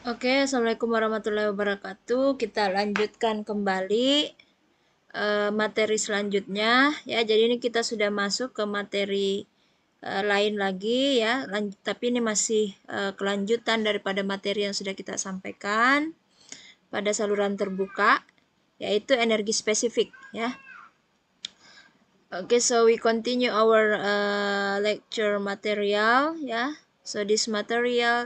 Oke, Assalamualaikum warahmatullahi wabarakatuh. Kita lanjutkan kembali materi selanjutnya ya. Jadi ini kita sudah masuk ke materi lain lagi ya. Tapi ini masih kelanjutan daripada materi yang sudah kita sampaikan pada saluran terbuka, yaitu energi spesifik ya. Okay, so we continue our lecture material ya. So this material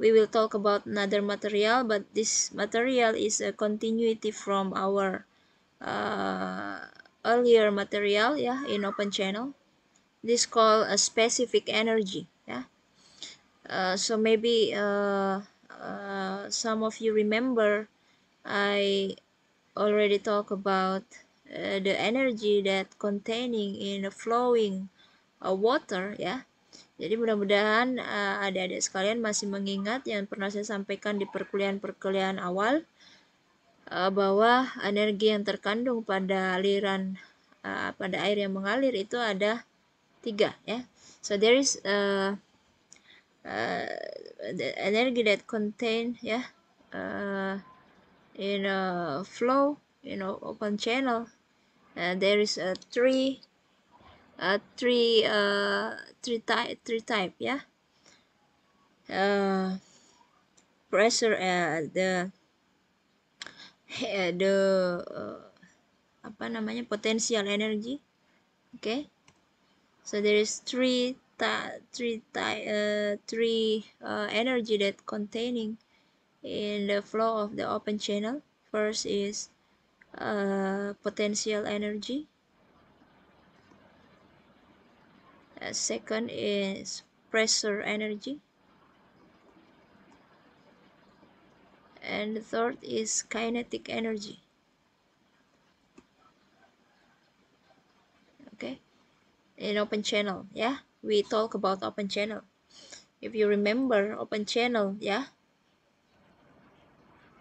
we will talk about another material, but this material is a continuity from our earlier material ya in open channel. This called a specific energy ya. So maybe some of you remember I already talk about the energy that containing in the flowing water ya. Jadi mudah-mudahan adik-adik sekalian masih mengingat yang pernah saya sampaikan di perkuliahan awal bahwa energi yang terkandung pada aliran pada air yang mengalir itu ada 3 ya. So there is the energy that contain ya in a flow open channel. There is three type ya. Pressure apa namanya, potential energy. Okay, so there is three energy that containing in the flow of the open channel. First is potential energy. Second is pressure energy, and the third is kinetic energy. Okay, in open channel yeah, we talk about open channel. If you remember, open channel yeah,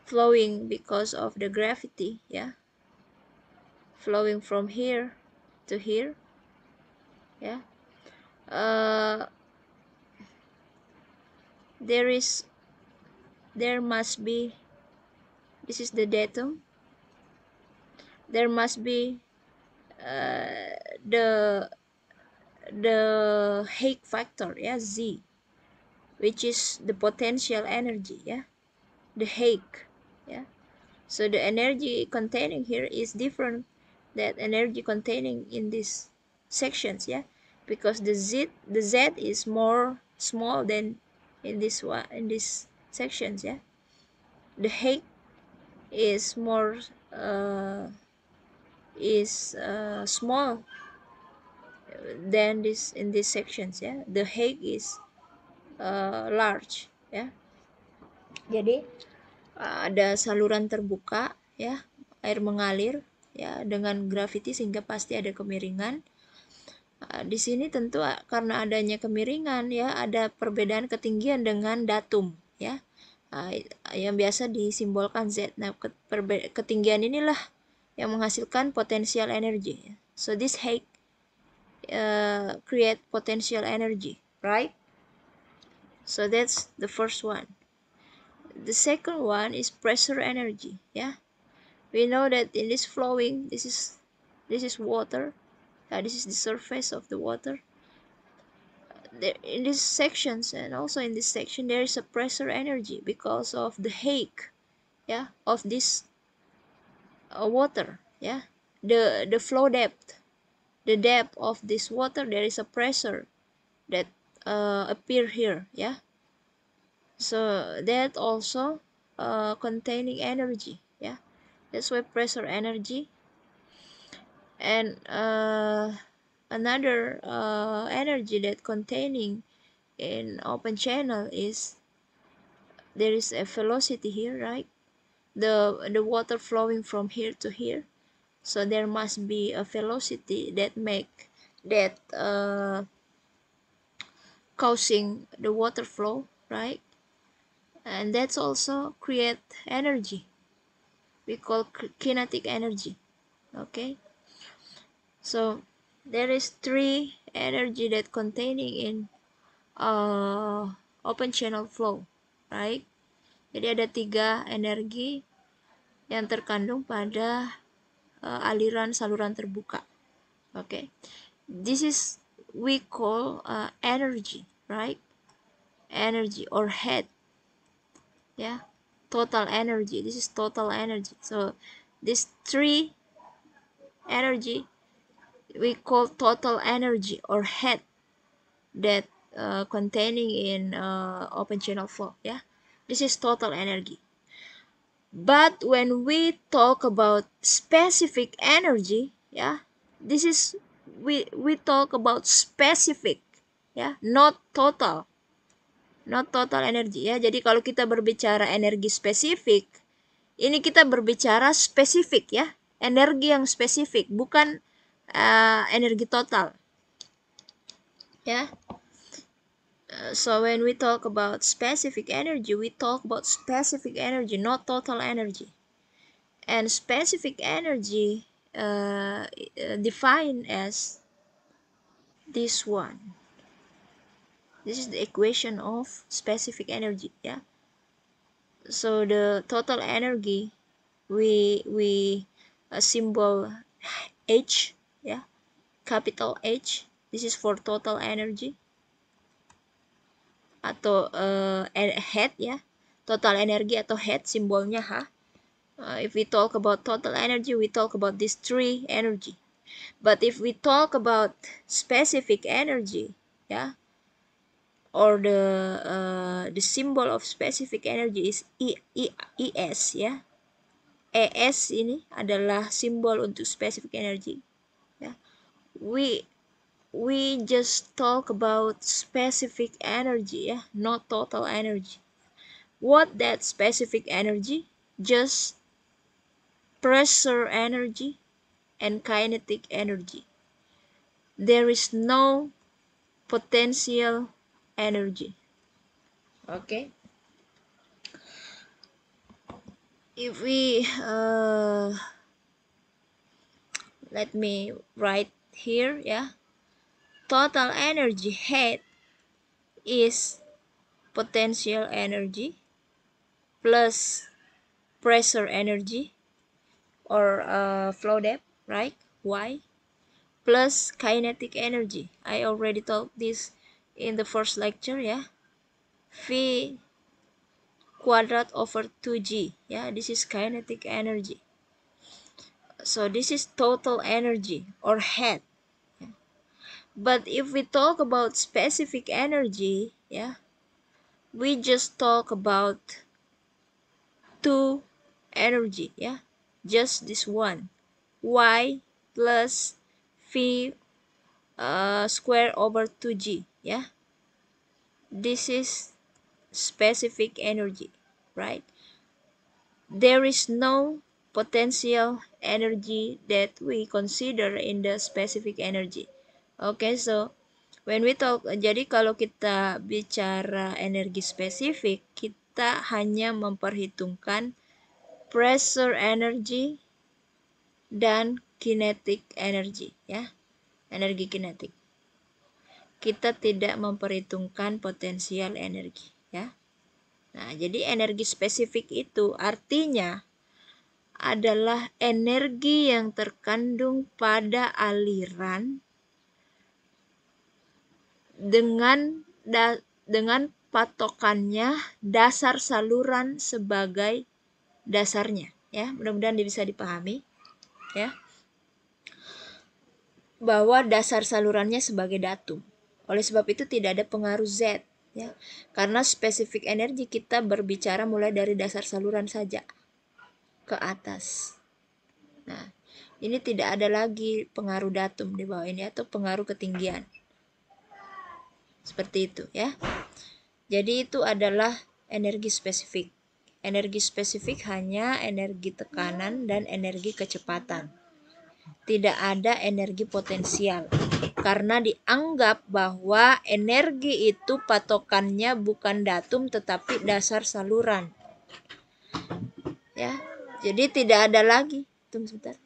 flowing because of the gravity yeah, flowing from here to here yeah. There must be, this is the datum, there must be the Higgs factor yeah, Z, which is the potential energy yeah, the Higgs yeah. So the energy containing here is different that energy containing in these sections yeah, because the Z is more small than in this one, in these sections yeah. The Higgs is more small than this in these sections yeah. The Higgs is large ya. Jadi ada saluran terbuka ya, air mengalir ya dengan gravity sehingga pasti ada kemiringan. Di sini tentu karena adanya kemiringan ya, ada perbedaan ketinggian dengan datum ya, yang biasa disimbolkan Z. Nah, ketinggian inilah yang menghasilkan potential energy. So this Higgs create potential energy, right? So that's the first one. The second one is pressure energy yeah. We know that in this flowing, this is water. This is the surface of the water. In these sections and also in this section, there is a pressure energy because of the Higgs yeah, of this water yeah. The flow depth, the depth of this water, there is a pressure that appear here yeah. So that also containing energy yeah. That's why pressure energy. And another energy that containing in open channel is there is a velocity here, right? The water flowing from here to here, so there must be a velocity that causing the water flow, right? And that's also create energy, we call kinetic energy. Okay, so there is three energy that containing in open channel flow, right? Jadi ada 3 energi yang terkandung pada aliran saluran terbuka. Okay, this is we call energy, right? Energy or head, yeah, total energy. This is total energy. So these 3 energy we call total energy or head that containing in open channel flow. Yeah, this is total energy. But when we talk about specific energy, yeah, this is we talk about specific, ya, not total energy, ya. Jadi kalau kita berbicara energi spesifik, ini kita berbicara spesifik, ya, energi yang spesifik, bukan energi total, ya. So when we talk about specific energy, we talk about specific energy, not total energy. And specific energy defined as this one. This is the equation of specific energy, yeah. So the total energy we symbol H, yeah, capital H. This is for total energy atau head, ya. Total energi atau head simbolnya H. If we talk about total energy, we talk about these 3 energy. But if we talk about specific energy, yeah, or the symbol of specific energy is ES, ya. ES ini adalah simbol untuk specific energy, ya. We just talk about specific energy, ya, not total energy. What that specific energy? Just pressure energy and kinetic energy. There is no potential energy. Okay, if we let me write here, yeah. Total energy head is potential energy plus pressure energy or flow depth, right? Y plus kinetic energy. I already told this in the first lecture, yeah. V quadrat over 2G, yeah. This is kinetic energy. So this is total energy or head. But if we talk about specific energy, yeah, we just talk about 2 energy, yeah, just this one, Y plus V square over 2G, yeah. This is specific energy, right? There is no potential energy that we consider in the specific energy. Okay, so when we talk, jadi kalau kita bicara energi spesifik, kita hanya memperhitungkan pressure energy dan kinetic energy, ya. Energi kinetik. Kita tidak memperhitungkan potensial energi, ya. Nah, jadi energi spesifik itu artinya adalah energi yang terkandung pada aliran dengan patokannya dasar saluran sebagai dasarnya, ya. Mudah-mudahan bisa dipahami, ya, bahwa dasar salurannya sebagai datum. Oleh sebab itu tidak ada pengaruh Z, ya. Karena spesifik energi kita berbicara mulai dari dasar saluran saja ke atas. Nah, ini tidak ada lagi pengaruh datum di bawah ini atau pengaruh ketinggian. Seperti itu, ya. Jadi itu adalah energi spesifik. Energi spesifik hanya energi tekanan dan energi kecepatan. Tidak ada energi potensial. Karena dianggap bahwa energi itu patokannya bukan datum tetapi dasar saluran. Ya. Jadi tidak ada lagi. Tunggu sebentar.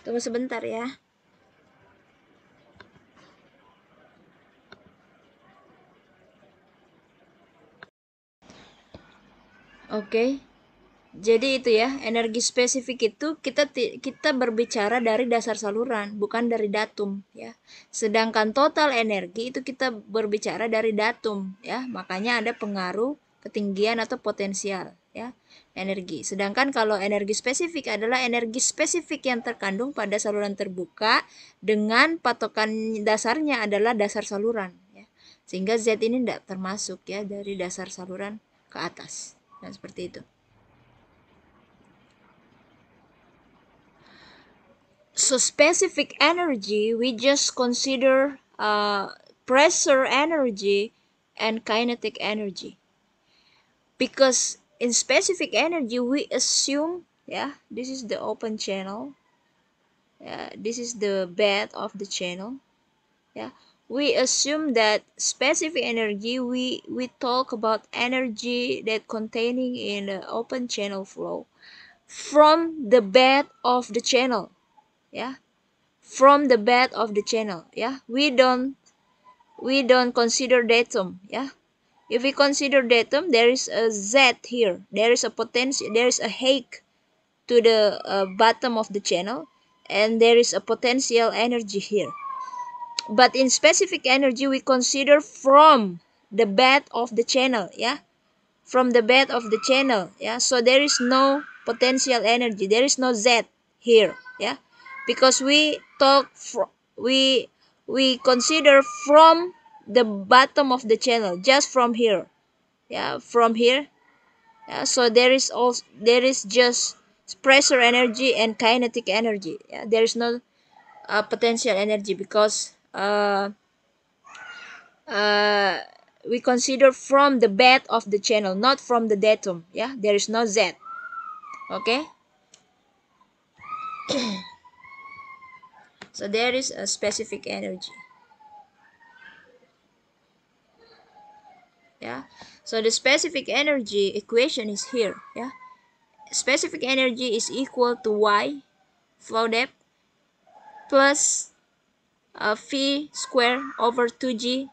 Tunggu sebentar, ya. Oke. Jadi itu ya, energi spesifik itu kita berbicara dari dasar saluran, bukan dari datum ya. Sedangkan total energi itu kita berbicara dari datum ya. Makanya ada pengaruh ketinggian atau potensial ya energi. Sedangkan kalau energi spesifik adalah energi spesifik yang terkandung pada saluran terbuka dengan patokan dasarnya adalah dasar saluran ya. Sehingga Z ini tidak termasuk ya dari dasar saluran ke atas. Nah, seperti itu. So specific energy, we just consider pressure energy and kinetic energy. Because in specific energy, we assume, yeah, this is the open channel. Yeah, this is the bed of the channel. Yeah, we assume that specific energy, we talk about energy that containing in the open channel flow from the bed of the channel. Yeah, from the bed of the channel. Yeah, we don't consider datum. Yeah, if we consider datum, there is a Z here, there is a potential, there is a height to the bottom of the channel, and there is a potential energy here. But in specific energy, we consider from the bed of the channel. Yeah, from the bed of the channel. Yeah, so there is no potential energy, there is no Z here. Yeah, because we talk we consider from the bottom of the channel, just from here. Yeah, from here. Yeah, so there is just pressure energy and kinetic energy. Yeah, there is no potential energy because uh, we consider from the bed of the channel, not from the datum. Yeah, there is no Z. Okay, so there is a specific energy. Yeah, so the specific energy equation is here. Yeah, specific energy is equal to Y flow depth plus phi square over 2g.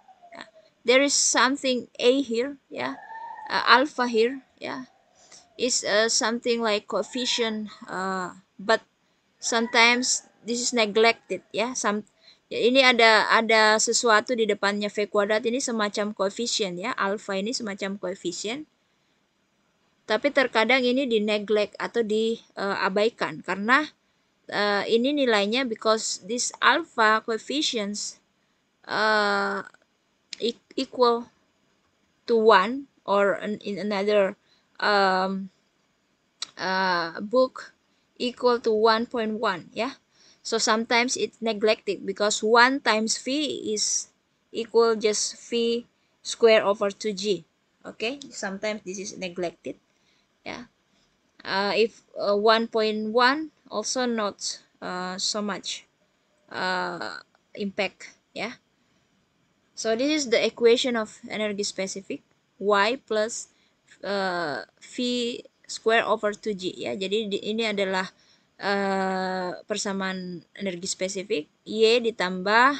There is something a here. Yeah, alpha here. Yeah, is something like coefficient, but sometimes this is neglected ya. Ya, ini ada sesuatu di depannya v kuadrat, ini semacam koefisien ya, alpha ini semacam koefisien, tapi terkadang ini di neglect atau diabaikan karena ini nilainya because this alpha coefficients uh, equal to 1, or in another um, book equal to 1.1. Yeah, so sometimes it's neglected because 1 times phi is equal just phi square over 2g. Okay, sometimes this is neglected. Yeah, if 1.1 also not so much impact. Yeah, so this is the equation of energy specific, Y plus phi square over 2g ya. Jadi ini adalah persamaan energi spesifik, Y ditambah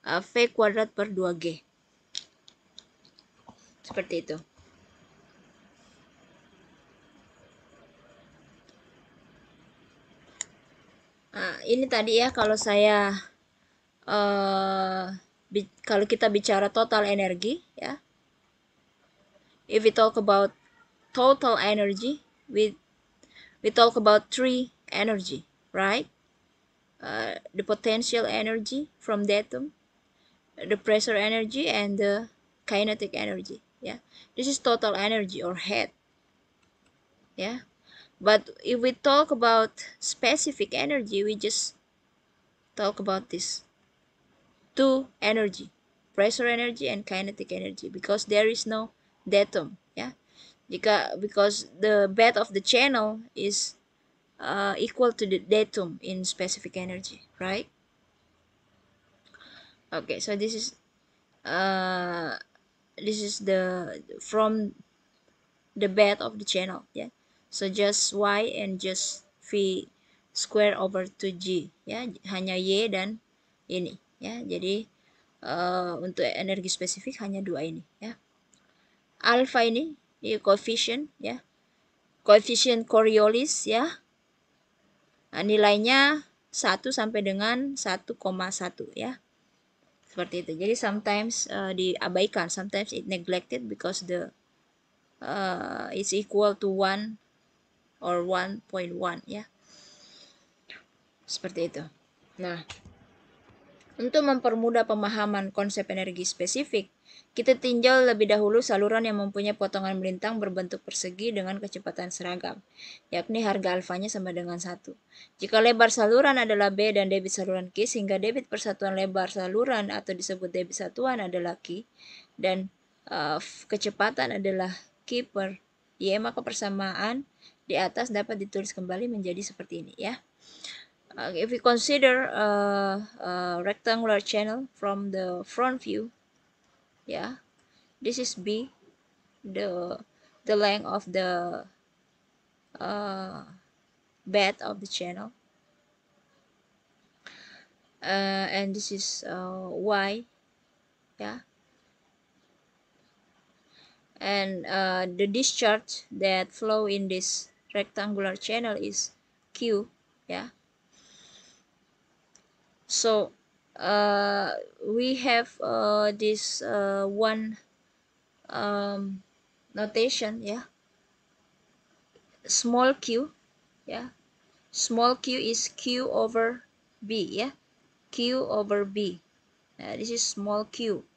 V kuadrat per 2G. Seperti itu. Nah, ini tadi ya kalau saya kalau kita bicara total energi ya. If we talk about total energy, we talk about three energy, right? The potential energy from the atom, the pressure energy, and the kinetic energy. Yeah, this is total energy or head. Yeah, but if we talk about specific energy, we just talk about this two energy, pressure energy and kinetic energy, because there is no datum. Yeah, because the bed of the channel is equal to the datum in specific energy, right? Okay, so uh, this is the from the bed of the channel. Yeah, so just Y and just V square over 2G ya, hanya Y dan ini ya. Jadi untuk energi spesifik hanya dua ini ya. Alpha ini coefficient ya, koefisien Coriolis ya. Nilainya 1 sampai dengan 1,1 ya. Seperti itu. Jadi sometimes diabaikan, sometimes it neglected because the is equal to 1 or 1.1 ya. Seperti itu. Nah, untuk mempermudah pemahaman konsep energi spesifik, kita tinjau lebih dahulu saluran yang mempunyai potongan melintang berbentuk persegi dengan kecepatan seragam, yakni harga alfanya sama dengan 1. Jika lebar saluran adalah B dan debit saluran Q, sehingga debit persatuan lebar saluran atau disebut debit satuan adalah Q, dan kecepatan adalah Q per Y, maka persamaan di atas dapat ditulis kembali menjadi seperti ini ya. If we consider a rectangular channel from the front view, yeah, this is B, the length of the bed of the channel, and this is Y, yeah, and the discharge that flow in this rectangular channel is Q, yeah. So we have this one notation, yeah, small q, yeah, small q is Q over B, yeah, Q over B. This is small q,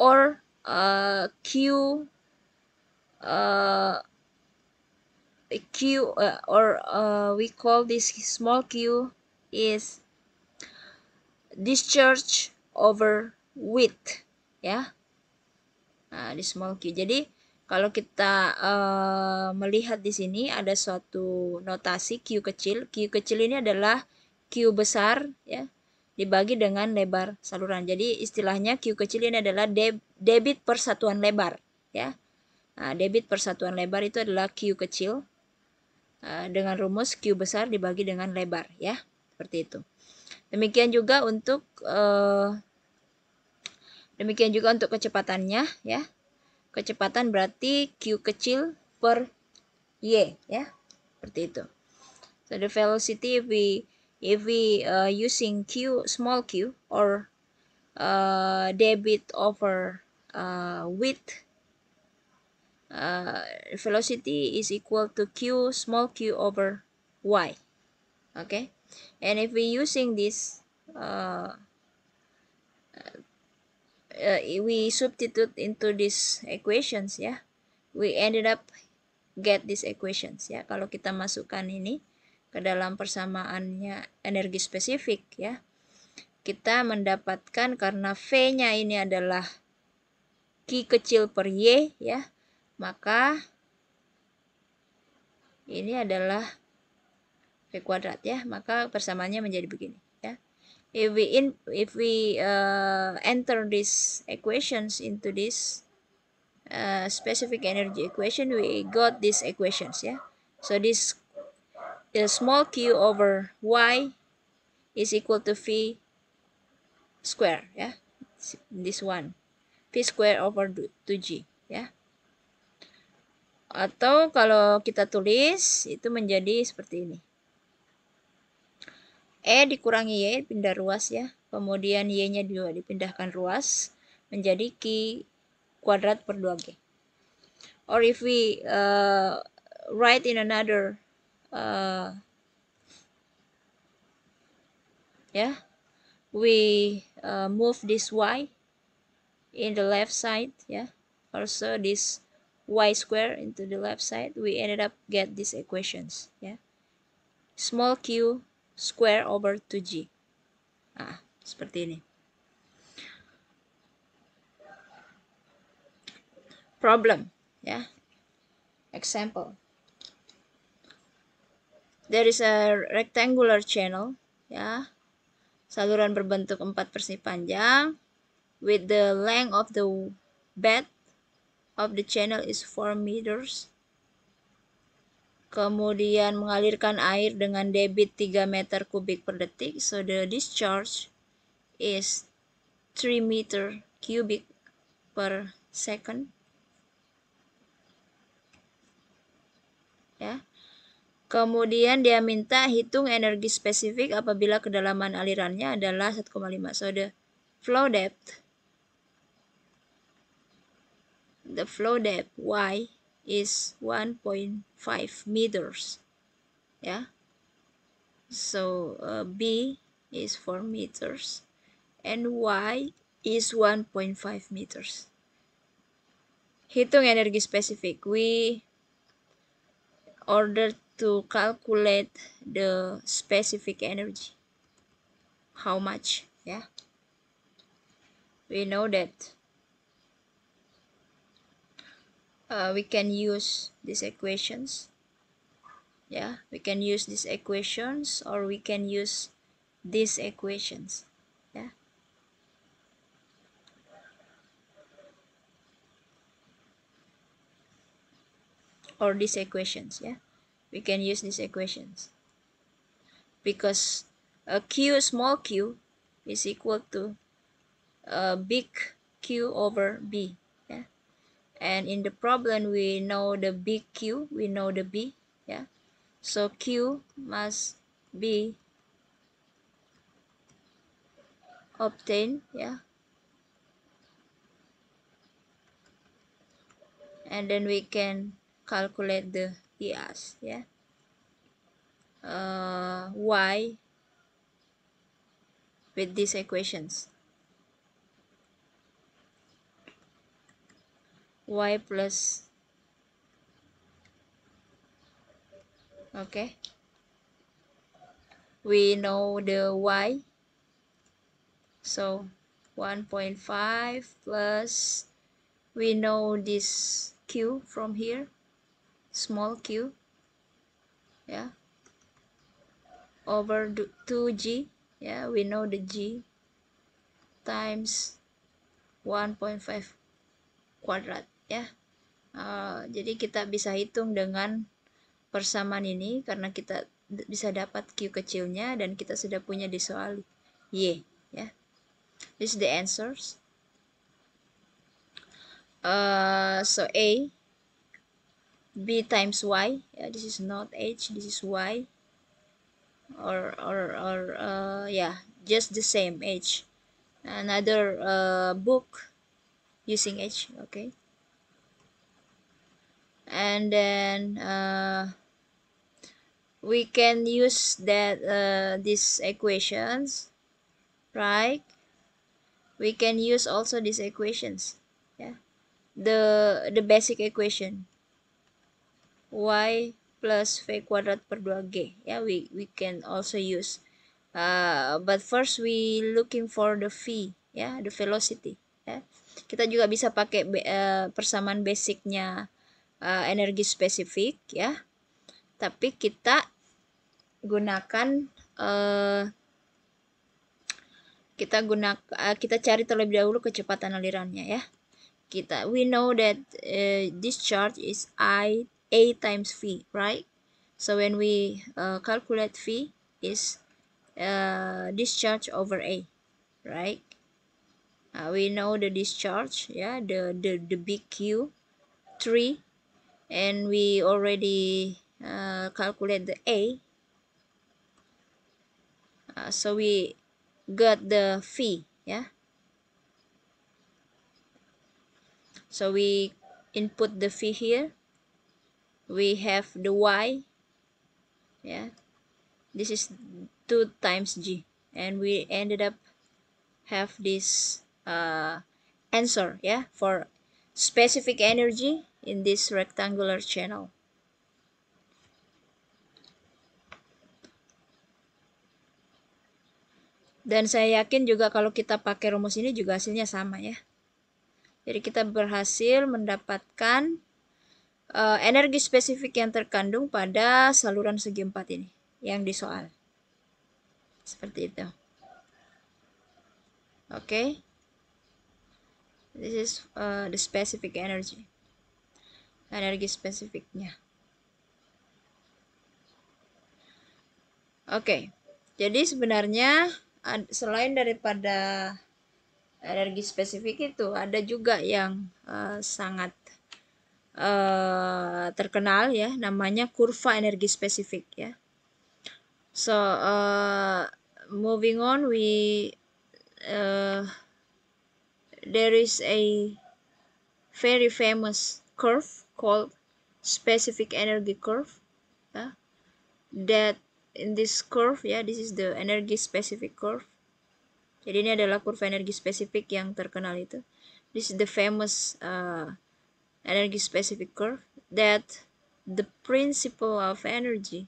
or Q or we call this small q is discharge over width ya. Nah, di small q. Jadi kalau kita melihat di sini ada suatu notasi Q kecil. Q kecil ini adalah Q besar ya dibagi dengan lebar saluran. Jadi istilahnya Q kecil ini adalah debit persatuan lebar ya. Nah, debit persatuan lebar itu adalah Q kecil dengan rumus Q besar dibagi dengan lebar ya. Seperti itu. Demikian juga untuk kecepatannya ya. Kecepatan berarti Q kecil per Y ya. Seperti itu. So the velocity if we using Q small q or debit over width, velocity is equal to Q small q over Y. Okay, and if we using this we substitute into these equations ya, we ended up get these equations ya. Kalau kita masukkan ini ke dalam persamaannya energi spesifik ya, kita mendapatkan karena V-nya ini adalah Q kecil per Y ya, maka ini adalah V kuadrat ya, maka persamaannya menjadi begini ya. If we enter these equations into this specific energy equation, we got these equations ya. So this small q over Y is equal to V square ya. This one V square over 2G ya. Atau kalau kita tulis itu menjadi seperti ini. E dikurangi Y pindah ruas ya. Kemudian Y-nya juga dipindahkan ruas menjadi Q kuadrat per 2G. Or if we write in another we move this Y in the left side ya. Also this Y square into the left side, we ended up get these equations ya. Small q square over 2G. Nah, seperti ini. Problem ya. Example. There is a rectangular channel ya. Saluran berbentuk 4 persegi panjang with the length of the bed of the channel is 4 meters. Kemudian mengalirkan air dengan debit 3 meter kubik per detik. So the discharge is 3 meter cubic per second. ya. Kemudian dia minta hitung energi spesifik apabila kedalaman alirannya adalah 1,5. So the flow depth Y is 1.5 meters. Ya. So B is 4 meters and Y is 1.5 meters. Hitung energi spesifik. We order to calculate the specific energy. How much? Yeah. We know that we can use these equations. Yeah, we can use these equations or we can use these equations. Yeah. Or these equations. Yeah. We can use these equations. Because a Q, small q, is equal to a big Q over B. Yeah. And in the problem, we know the big Q, we know the B. Yeah. So Q must be obtained. Yeah. And then we can calculate the ES. Yeah. Y with these equations. Y plus, okay, we know the Y, so 1.5 plus, we know this Q from here, small q, yeah, over 2G, yeah, we know the G, times 1.5 kuadrat, ya. Jadi kita bisa hitung dengan persamaan ini karena kita bisa dapat Q kecilnya dan kita sudah punya di soal Y, ya. This is the answers. So A, B times Y, yeah, this is not H, this is Y, or yeah, just the same H. Another book using H, okay. And then we can use that these equations, right? We can use also these equations, yeah, the basic equation y plus v kuadrat per 2g, yeah, we can also use, but first we looking for the v, yeah, the velocity, yeah. Kita juga bisa pakai persamaan basicnya energi spesifik, ya, tapi kita gunakan kita cari terlebih dahulu kecepatan alirannya, ya. We know that this charge is A times V, right? So when we calculate V is discharge over A, right? We know the discharge, yeah, the big Q 3, and we already calculate the A, so we got the V, yeah. So we input the V here, we have the Y, yeah, this is 2 times G, and we ended up have this answer, yeah, for specific energy in this rectangular channel. Dan saya yakin juga kalau kita pakai rumus ini juga hasilnya sama, ya. Jadi kita berhasil mendapatkan energi spesifik yang terkandung pada saluran segi 4 ini yang di soal. Seperti itu. Okay. This is the specific energy. Energi spesifiknya. Oke. Jadi sebenarnya selain daripada energi spesifik itu, ada juga yang sangat terkenal ya, namanya kurva energi spesifik ya. So moving on, uh, there is a very famous curve called specific energy curve ya, that in this curve ya, this is the energy specific curve. Jadi ini adalah kurva energi spesifik yang terkenal itu. This is the famous energy specific curve that the principle of energy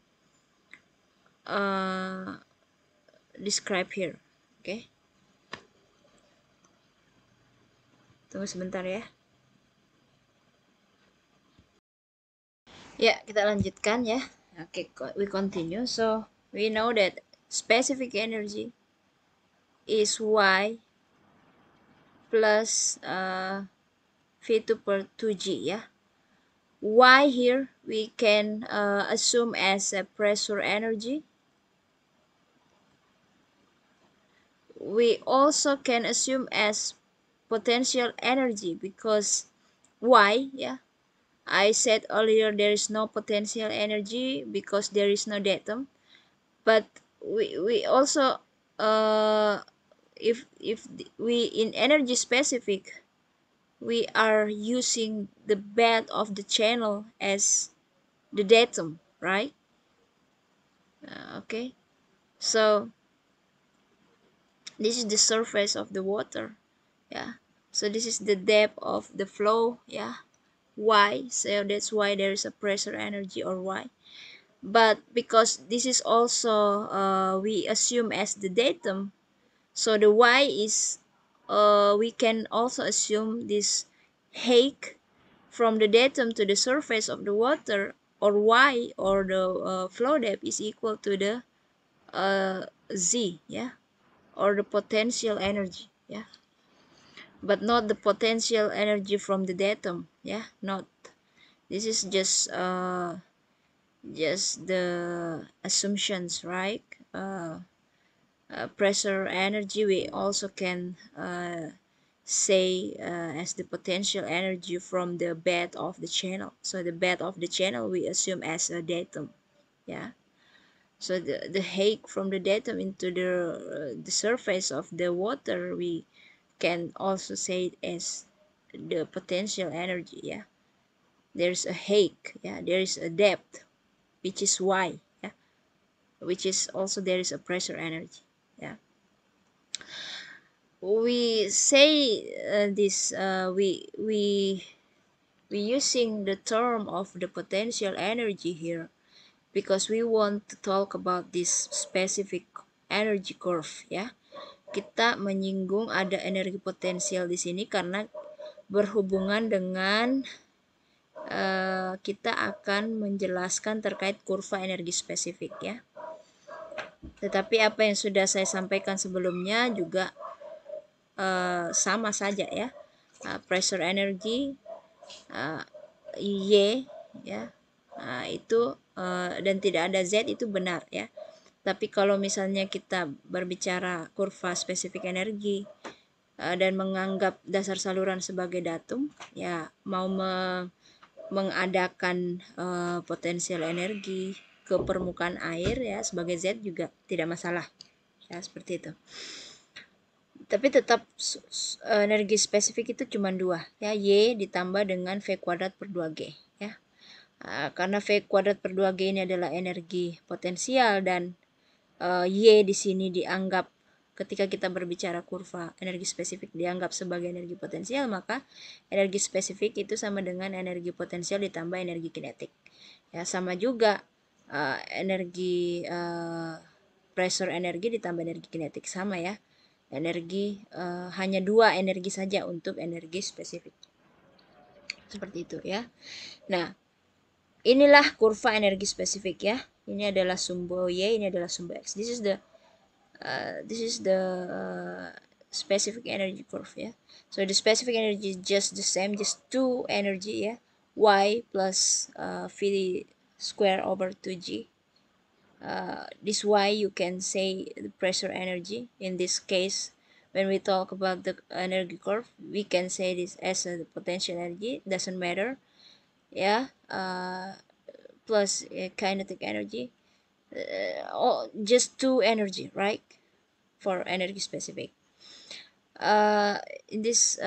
described here. Oke. Tunggu sebentar ya. Ya, kita lanjutkan ya. Oke, we continue. So, we know that specific energy is Y plus V2 per 2G ya. Y here we can assume as a pressure energy. We also can assume as potential energy because Y, yeah, I said earlier there is no potential energy because there is no datum. But we also if we in energy specific, we are using the bed of the channel as the datum, right? Okay, so this is the surface of the water, yeah. So this is the depth of the flow, yeah. Y, so that's why there is a pressure energy or Y. But because this is also we assume as the datum, so the Y is we can also assume this height from the datum to the surface of the water, or Y, or the flow depth is equal to the Z, yeah, or the potential energy, yeah, but not the potential energy from the datum, yeah, not. This is just the assumptions, right? Pressure energy we also can say as the potential energy from the bed of the channel. So the bed of the channel we assume as a datum, yeah. So the height from the datum into the surface of the water we can also say it as the potential energy, yeah. There's a height, yeah, there is a depth, which is Y, yeah, which is also there is a pressure energy, yeah. We say this we using the term of the potential energy here because we want to talk about this specific energy curve, ya. Kita menyinggung ada energi potensial di sini karena berhubungan dengan kita akan menjelaskan terkait kurva energi spesifik, ya. Tetapi apa yang sudah saya sampaikan sebelumnya juga sama saja, ya. Pressure energy Y, ya. Itu dan tidak ada Z itu benar, ya. Tapi kalau misalnya kita berbicara kurva spesifik energi dan menganggap dasar saluran sebagai datum, ya mau mengadakan potensial energi ke permukaan air ya sebagai Z juga tidak masalah, ya seperti itu. Tapi tetap energi spesifik itu cuma dua, ya, Y ditambah dengan V kuadrat per 2G, ya. Karena V kuadrat per 2G ini adalah energi potensial dan Y di sini dianggap ketika kita berbicara kurva energi spesifik dianggap sebagai energi potensial, maka energi spesifik itu sama dengan energi potensial ditambah energi kinetik. Ya, sama juga energi pressure energi ditambah energi kinetik sama, ya. Energi hanya dua energi saja untuk energi spesifik. Seperti itu, ya. Nah, inilah kurva energi spesifik, ya. Ini adalah sumbu Y, ini adalah sumbu X. This is the specific energy curve, ya. So the specific energy is just the same, just two energy, ya. Y plus V square over 2G. This Y you can say the pressure energy. In this case, when we talk about the energy curve, we can say this as a potential energy. Doesn't matter. yeah, plus kinetic energy, just two energy, right? For energy specific. In this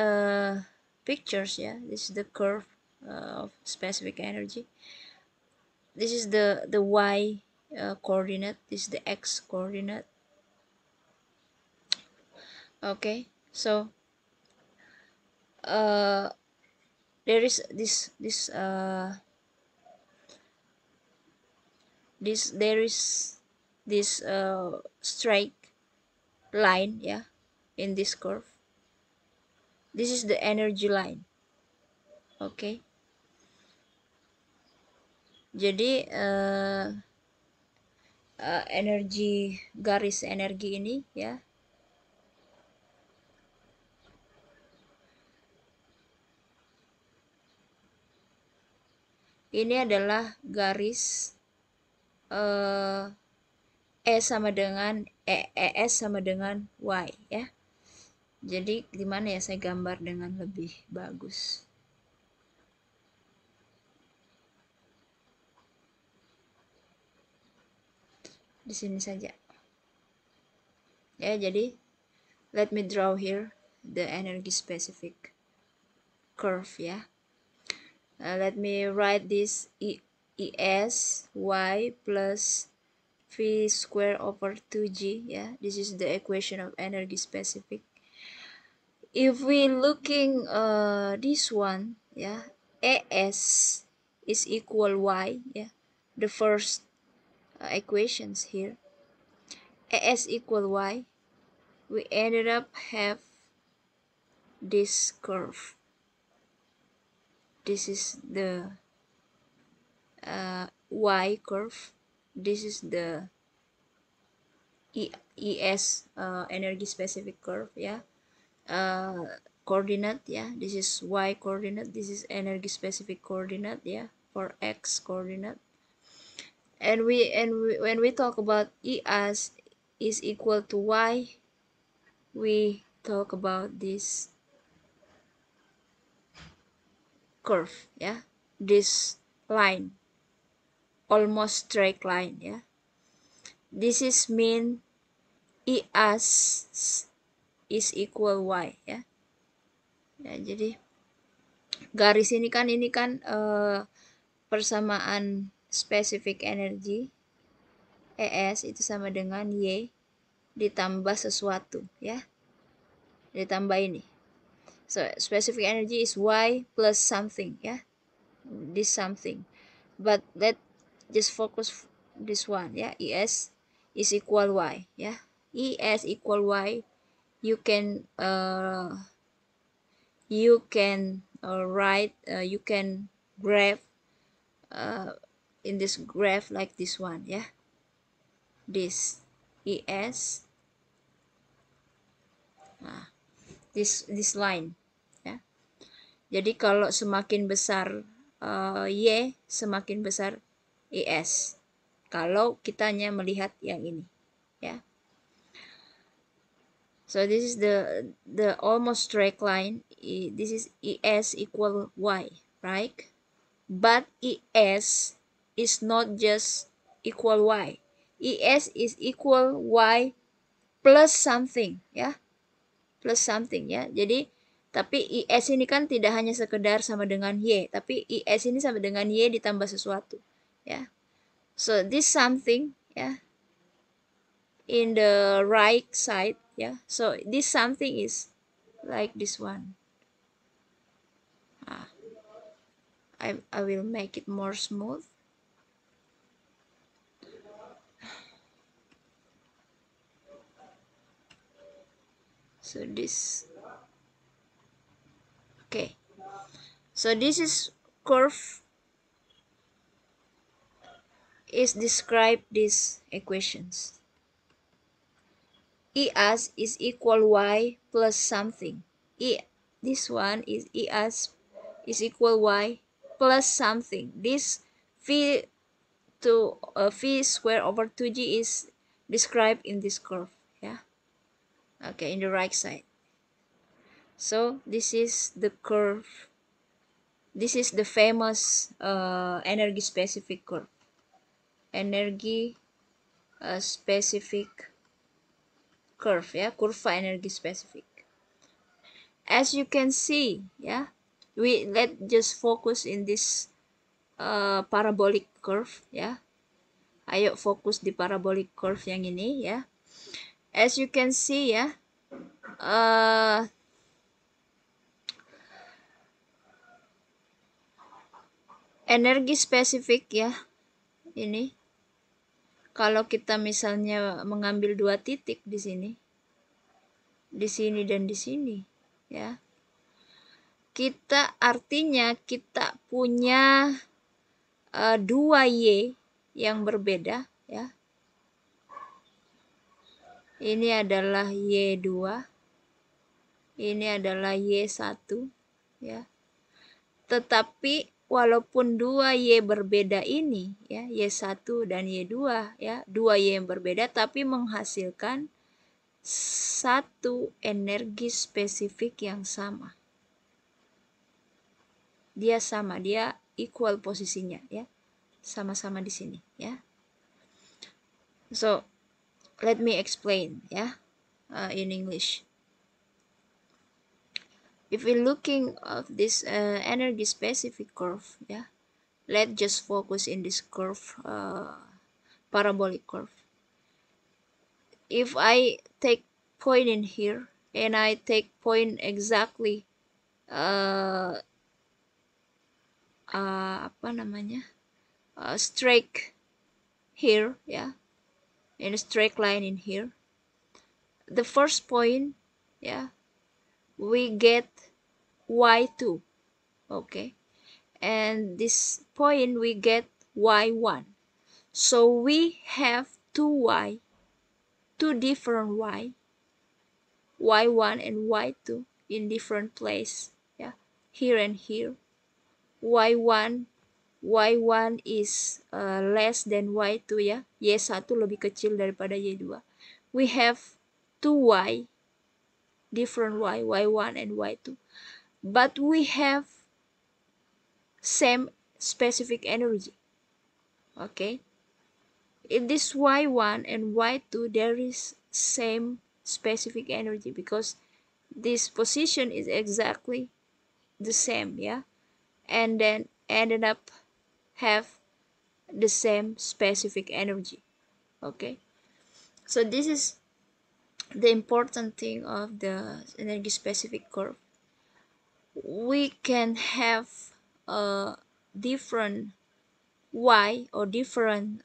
pictures, yeah, this is the curve of specific energy. This is the y coordinate, this is the x coordinate. Okay, so uh there is there is this straight line, yeah, in this curve. This is the energy line. Okay, jadi energi, garis energi ini, ya, ini adalah garis E sama dengan ES sama dengan Y, ya. Jadi gimana ya saya gambar dengan lebih bagus. Di sini saja. Ya, jadi let me draw here the energy specific curve, ya. Let me write this ES Y plus V square over 2G, yeah. This is the equation of energy specific. If we looking this one, yeah, AS is equal Y, yeah, the first equations here, AS equal Y, we ended up have this curve. This is the Y curve. This is the ES energy specific curve, yeah. Coordinate, yeah, this is Y coordinate, this is energy specific coordinate, yeah, for X coordinate. And when we talk about E as is equal to Y, we talk about this curve, yeah, this line, almost straight line, yeah. This is mean E as is equal Y, ya. Ya, jadi garis ini kan persamaan spesifik energi ES itu sama dengan Y ditambah sesuatu, ya. Ditambah ini. So, specific energy is Y plus something, ya. This something. But let just focus this one, ya. ES is equal Y, ya. ES equal Y. You can write, you can graph in this graph like this one, yeah. This ES, this line, ya. Jadi kalau semakin besar Y, semakin besar ES. Kalau kita hanya melihat yang ini, ya. So this is the almost straight line. This is ES equal Y, right? But ES is not just equal Y. ES is equal Y plus something, ya. Plus something, ya. Jadi tapi IS ini kan tidak hanya sekedar sama dengan Y, tapi IS ini sama dengan Y ditambah sesuatu, ya. So this something, ya, in the right side, ya. So this something is like this one. I will make it more smooth. So this, okay. So this is curve is describe these equations. ES is equal Y plus something. This one is ES is equal Y plus something. This V to V square over 2G is described in this curve, yeah. Okay, in the right side. So this is the curve This is the famous energy specific curve. Energy specific curve, ya, kurva energi spesifik. As you can see, ya, let just focus in this parabolic curve, ya. Ayo fokus di parabolic curve yang ini, ya. As you can see, ya, energi spesifik, ya, ini kalau kita misalnya mengambil 2 titik di sini dan di sini, ya, kita artinya kita punya 2Y yang berbeda, ya. Ini adalah Y2, ini adalah Y1, ya. Tetapi walaupun 2Y berbeda ini, ya, Y1 dan Y2, ya, 2Y yang berbeda tapi menghasilkan satu energi spesifik yang sama. Dia sama, dia equal posisinya, ya. Sama-sama di sini, ya. So, let me explain, ya, in English. If we're looking at this energy specific curve, yeah, let's just focus in this curve, parabolic curve. If I take point in here and I take point exactly straight here, yeah, in a straight line in here, the first point, yeah, we get y2, okay, and this point we get y1. So we have two different y1 and y2 in different place, yeah, here and here. y1 is less than y2, ya, y1 lebih kecil daripada y2. We have two different y1 and y2, but we have same specific energy, okay. In this y1 and y2 there is same specific energy because this position is exactly the same, yeah, and then ended up have the same specific energy, okay. So this is the important thing of the energy specific curve. We can have a different y or different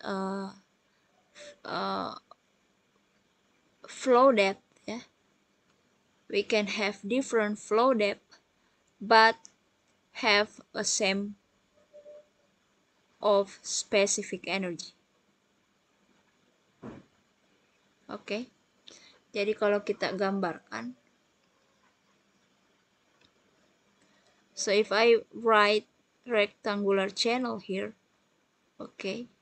flow depth, yeah. We can have different flow depth but have a same of specific energy, okay. Jadi kalau kita gambarkan, so if I write rectangular channel here, okay,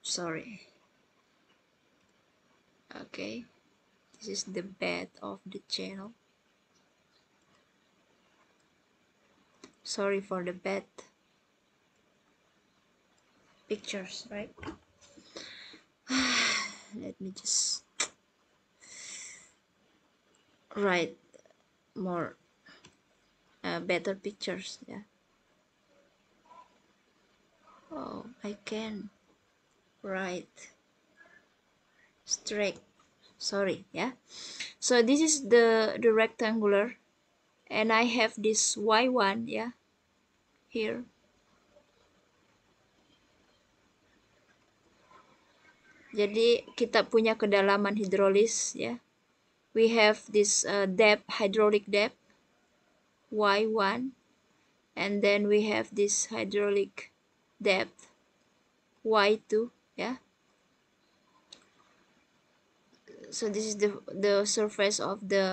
sorry, okay, this is the bed of the channel. Sorry for the bad pictures, right? Let me just write more better pictures, yeah. Oh, I can write straight, sorry, yeah. So this is the rectangular and I have this y1, yeah, here. Jadi kita punya kedalaman hidrolis, ya. We have this depth, hydraulic depth, y1, and then we have this hydraulic depth, y2, ya. So this is the surface of the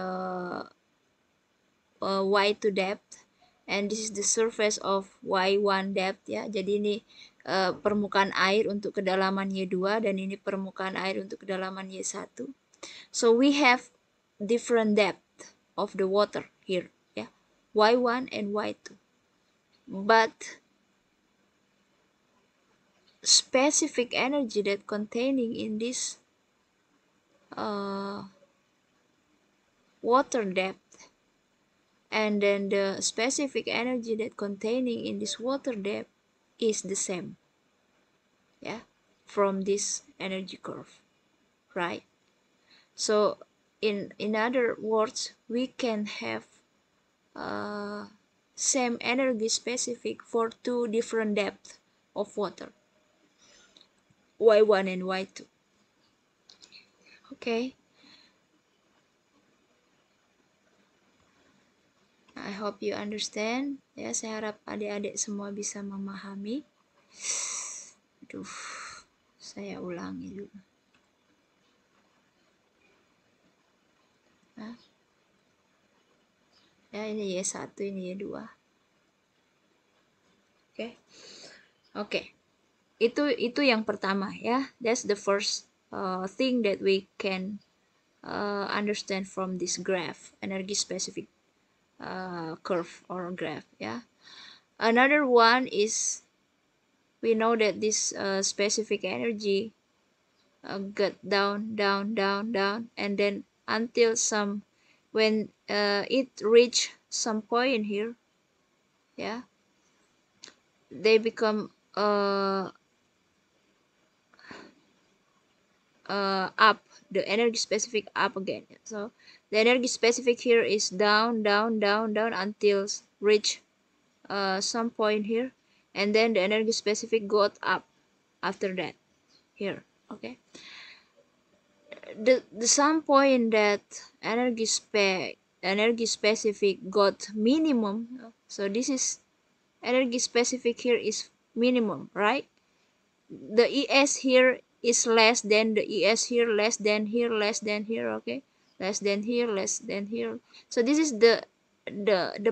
y2 depth, and this is the surface of y1 depth, ya. Jadi ini permukaan air untuk kedalaman Y2 dan ini permukaan air untuk kedalaman Y1. So we have different depth of the water here, ya, Y1 and Y2. But specific energy that containing in this water depth and then the specific energy that containing in this water depth is the same, yeah, from this energy curve, right? So in other words, we can have same energy specific for two different depths of water, Y1 and Y2. Okay, I hope you understand. Ya, saya harap adik-adik semua bisa memahami. Aduh, saya ulangi dulu. Nah, ya ini Y1, ini Y2. Oke. Oke. Itu yang pertama ya. That's the first thing that we can understand from this graph, energy specific curve or graph, yeah. Another one is we know that this specific energy get down, and then until some when it reach some point here, yeah, they become up, the energy specific up again. So the energy specific here is down until reach some point here, and then the energy specific got up after that here. Okay, the some point that energy specific got minimum. So this is energy specific here is minimum, right? The ES here is less than the ES here, less than here, okay, less than here. So this is the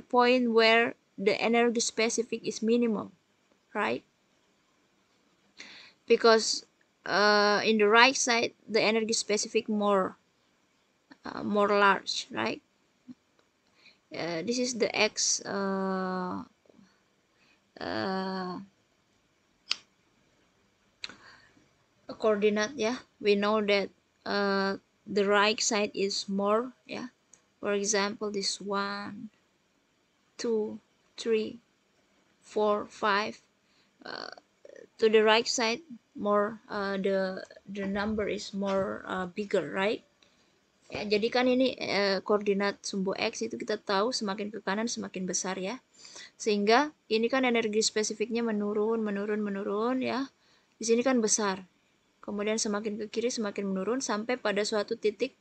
point where the energy specific is minimum, right? Because in the right side the energy specific more large, right? This is the X coordinate, yeah. We know that the right side is more, yeah. For example, this 1 2 3 4 5, to the right side more, the number is more bigger, right? Ya, jadi kan ini koordinat sumbu X itu kita tahu semakin ke kanan semakin besar ya. Sehingga ini kan energi spesifiknya menurun ya. Di sini kan besar. Kemudian semakin ke kiri semakin menurun sampai pada suatu titik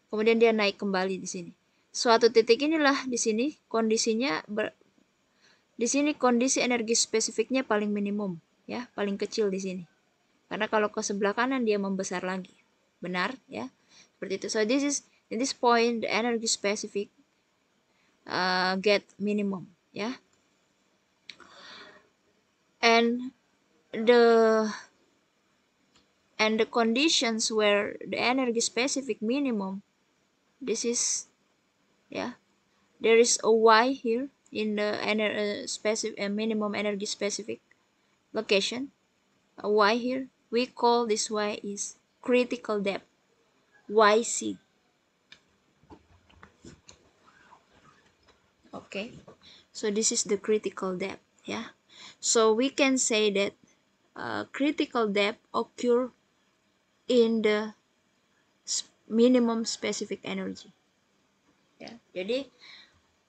kemudian dia naik kembali di sini. Suatu titik inilah di sini kondisinya di sini kondisi energi spesifiknya paling minimum ya, paling kecil di sini. Karena kalau ke sebelah kanan dia membesar lagi. Benar ya? Seperti itu. So this is in this point the energy specific get minimum, ya. And the conditions where the energy specific minimum, this is, yeah, there is a Y here in the minimum energy specific location, a Y here. We call this Y is critical depth, YC. Okay, so this is the critical depth, yeah. So we can say that critical depth occur in the minimum specific energy, ya. Jadi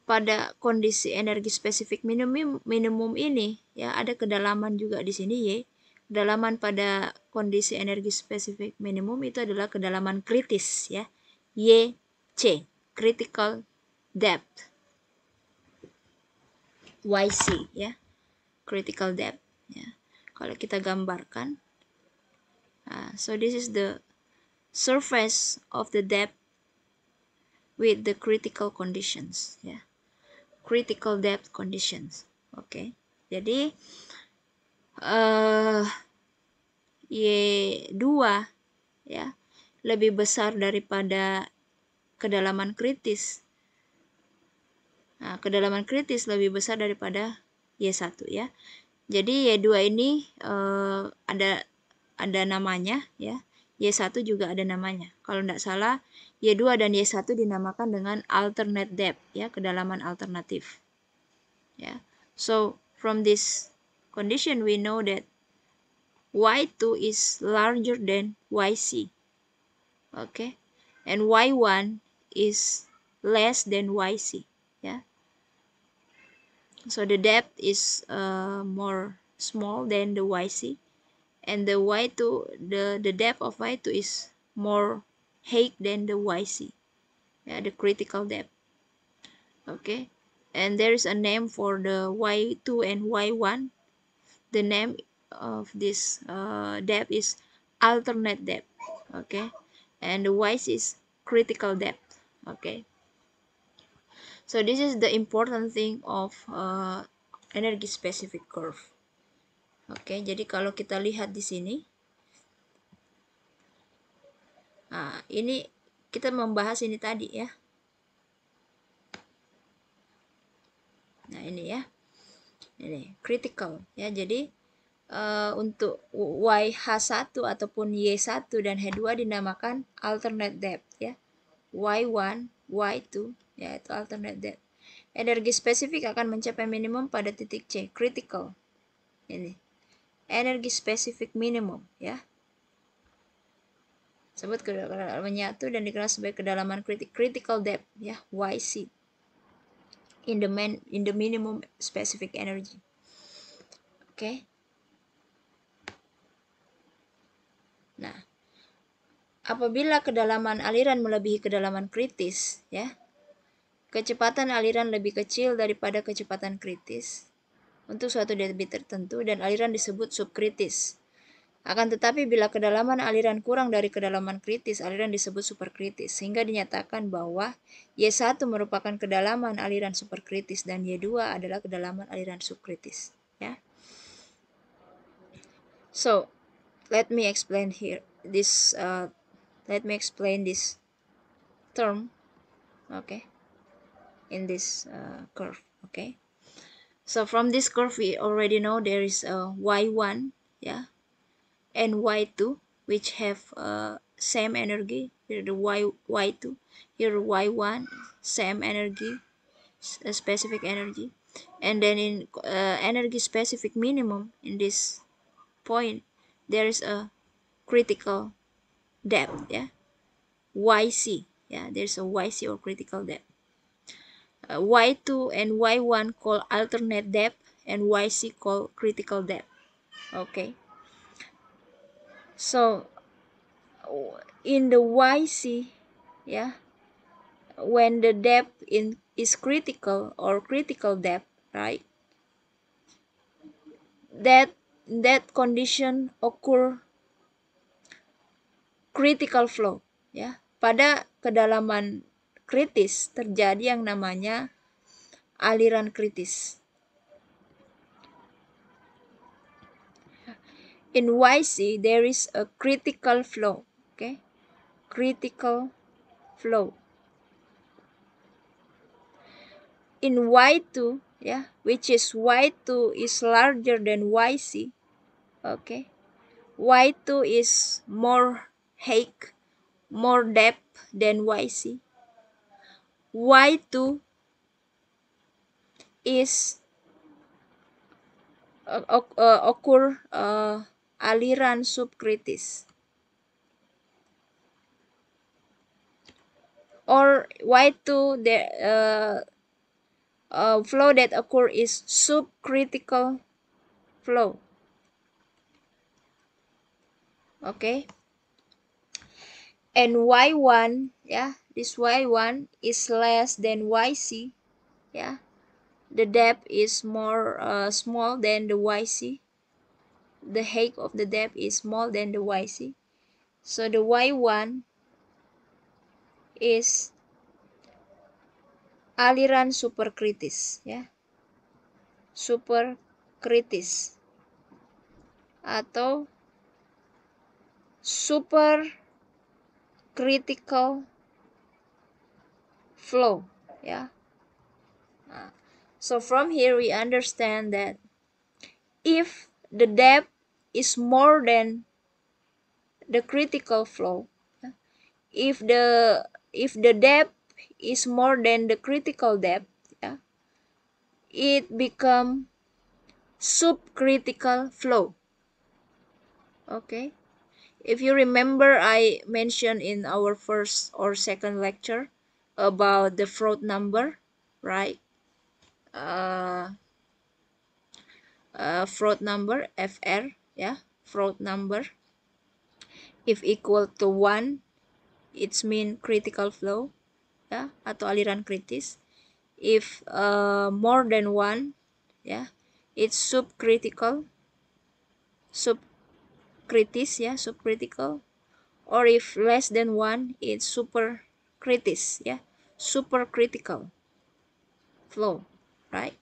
pada kondisi energi spesifik minimum ini ya, ada kedalaman juga di sini Y. Kedalaman pada kondisi energi spesifik minimum itu adalah kedalaman kritis ya, YC, critical depth, YC ya, critical depth ya. Kalau kita gambarkan, so this is the surface of the depth with the critical conditions ya, critical depth conditions. Oke, jadi Y2 ya lebih besar daripada kedalaman kritis. Nah, kedalaman kritis lebih besar daripada Y1 ya. Jadi Y2 ini ada namanya ya. Y1 juga ada namanya. Kalau tidak salah, Y2 dan Y1 dinamakan dengan alternate depth ya, kedalaman alternatif. Ya. So, from this condition we know that Y2 is larger than YC. Okay? And Y1 is less than YC, yeah. So the depth is more small than the YC, and the Y2, the depth of Y2 is more high than the YC, yeah, the critical depth. Okay, and there is a name for the Y2 and Y1. The name of this depth is alternate depth. Okay, and the YC is critical depth. Okay, so this is the important thing of energy specific curve. Oke, jadi kalau kita lihat di sini, nah ini kita membahas ini tadi ya. Nah ini ya, ini critical ya. Jadi untuk YH1 ataupun Y1 dan H2 dinamakan alternate depth ya. Y1, Y2 ya itu alternate depth. Energi spesifik akan mencapai minimum pada titik C, critical. Ini energi spesifik minimum ya. Sebut kedalaman menyatu dan dikenal sebagai kedalaman critical depth ya, YC. In the minimum specific energy. Oke. Nah, apabila kedalaman aliran melebihi kedalaman kritis ya, kecepatan aliran lebih kecil daripada kecepatan kritis untuk suatu debit tertentu dan aliran disebut subkritis. Akan tetapi bila kedalaman aliran kurang dari kedalaman kritis, aliran disebut superkritis, sehingga dinyatakan bahwa Y1 merupakan kedalaman aliran superkritis dan Y2 adalah kedalaman aliran subkritis, ya. So, let me explain here this term, okay, in this curve, okay. So from this curve we already know there is a Y1, yeah, and Y2 which have same energy. Here the Y2, here Y1 same energy, specific energy, and then in energy specific minimum in this point there is a critical depth, yeah, YC, yeah, there's a YC or critical depth. Y2 and Y1 call alternate depth and YC call critical depth. Okay, so in the YC, yeah, when the depth is critical or critical depth, right, that condition occur critical flow ya. Pada kedalaman kritis terjadi yang namanya aliran kritis. In YC there is a critical flow, okay? Critical flow. In Y2, yeah, which is Y2 is larger than YC, okay? Y2 is more height, more depth than YC. Y2 is occur aliran subkritis, or Y2 the flow that occur is subcritical flow. Okay, and Y1, yeah, this Y1 is less than YC, yeah, the depth is more small than the YC, the height of the depth is small than the YC, so the Y1 is aliran superkritis, ya, superkritis. atau super critical flow, ya. So from here we understand that if the depth is more than the critical flow, if the depth is more than the critical depth, yeah, it become subcritical flow. Okay, if you remember, I mentioned in our first or second lecture about the Froude number, right? Froude number, FR, yeah, Froude number. If equal to 1, it's mean critical flow, ya, atau aliran kritis. If more than 1, ya, it's subcritical, subkritis, ya, subcritical. Or if less than 1, it's superkritis, ya, supercritical flow, right?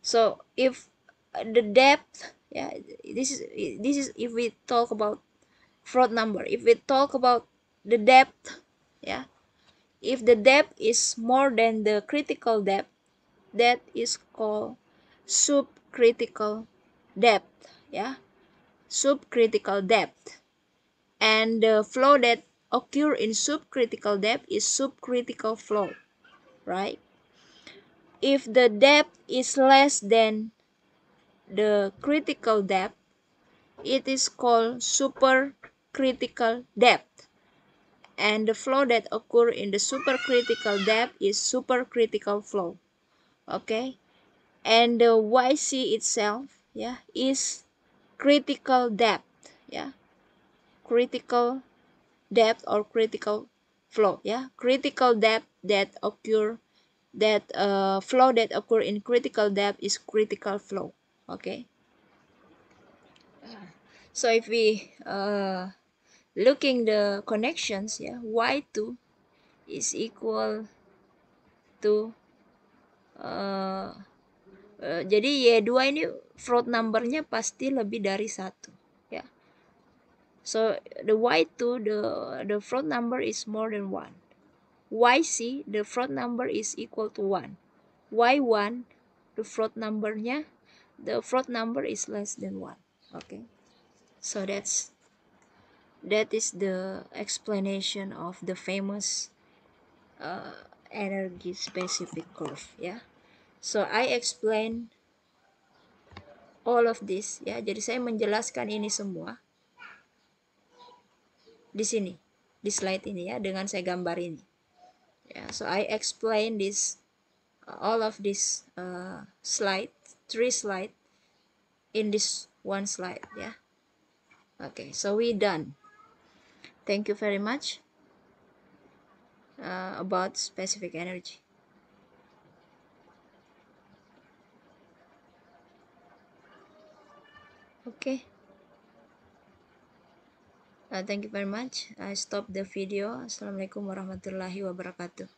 So if the depth, yeah, this is if we talk about Froude number. If we talk about the depth, yeah, if the depth is more than the critical depth, that is called subcritical depth, yeah, subcritical depth. And the flow that occur in subcritical depth is subcritical flow, right? If the depth is less than the critical depth, it is called supercritical depth. And the flow that occur in the supercritical depth is supercritical flow. Okay, and the YC itself, yeah, is critical depth, yeah, critical depth or critical flow, yeah, critical depth that occur, that flow that occur in critical depth is critical flow. Okay, so if we looking the connections, yeah, Y2 is equal to jadi Y2 ini Froude numbernya pasti lebih dari 1, ya. So the Y2, the Froude number is more than 1. YC, the Froude number is equal to 1. Y1, the Froude number is less than 1. Okay, so that is the explanation of the famous energy specific curve, ya. So I explain all of this, ya. Jadi saya menjelaskan ini semua di sini, di slide ini, ya, dengan saya gambar ini. Yeah, so I explain this, all of this slide, 3 slide in this one slide, yeah. Okay, so we done. Thank you very much about specific energy. Okay. Thank you very much. I stop the video. Assalamualaikum warahmatullahi wabarakatuh.